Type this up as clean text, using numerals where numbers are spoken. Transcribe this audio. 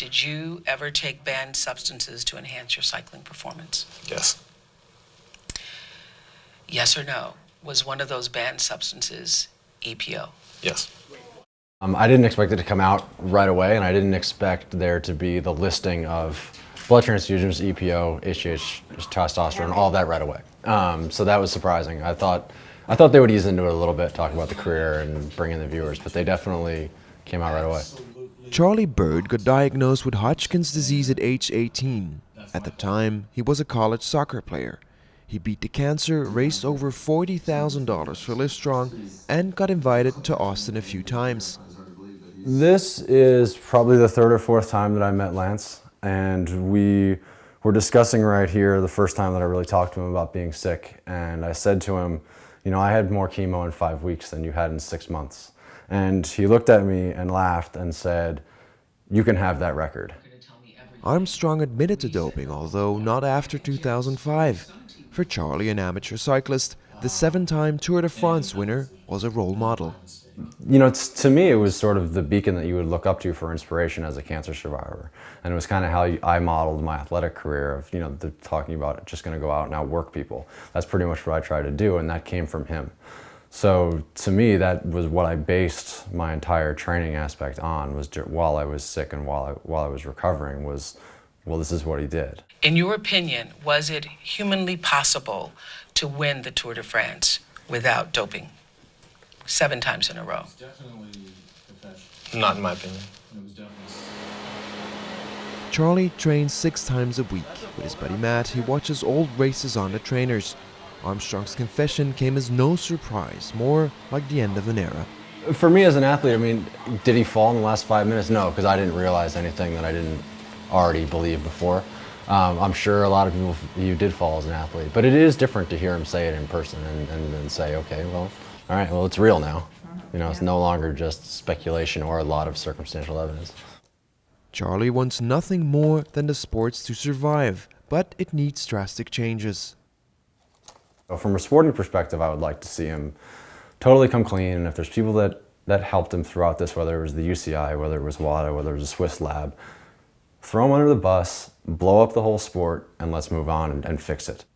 Did you ever take banned substances to enhance your cycling performance? Yes. Yes or no? Was one of those banned substances EPO? Yes. I didn't expect it to come out right away, and I didn't expect there to be the listing of blood transfusions, EPO, HGH, testosterone, all that right away. So that was surprising. I thought they would ease into it a little bit, talk about the career and bring in the viewers, but they definitely came out right away. Charlie Bird got diagnosed with Hodgkin's disease at age 18. At the time, he was a college soccer player. He beat the cancer, raised over $40,000 for Livestrong, and got invited to Austin a few times. This is probably the third or fourth time that I met Lance, and we were discussing right here the first time that I really talked to him about being sick, and I said to him, you know, I had more chemo in 5 weeks than you had in 6 months. And he looked at me and laughed and said, you can have that record. Armstrong admitted to doping, although not after 2005. For Charlie, an amateur cyclist, the 7-time Tour de France winner was a role model. You know, to me, it was sort of the beacon that you would look up to for inspiration as a cancer survivor. And it was kind of how I modeled my athletic career of, you know, talking about just going to go out and outwork people. That's pretty much what I tried to do, and that came from him. So to me, that was what I based my entire training aspect on, was while I was sick and while I was recovering, was, well, this is what he did. In your opinion, was it humanly possible to win the Tour de France without doping 7 times in a row? Not in my opinion. Charlie trains 6 times a week. With his buddy Matt, he watches old races on the trainers. Armstrong's confession came as no surprise, more like the end of an era. For me as an athlete, I mean, did he fall in the last 5 minutes? No, because I didn't realize anything that I didn't already believe before. I'm sure a lot of people, you did fall as an athlete, but it is different to hear him say it in person and then say, okay, well, all right, well, it's real now. You know, it's no longer just speculation or a lot of circumstantial evidence. Charlie wants nothing more than the sports to survive, but it needs drastic changes. So from a sporting perspective, I would like to see him totally come clean, and if there's people that helped him throughout this, whether it was the UCI, whether it was WADA, whether it was a Swiss lab, throw them under the bus, blow up the whole sport, and let's move on and fix it.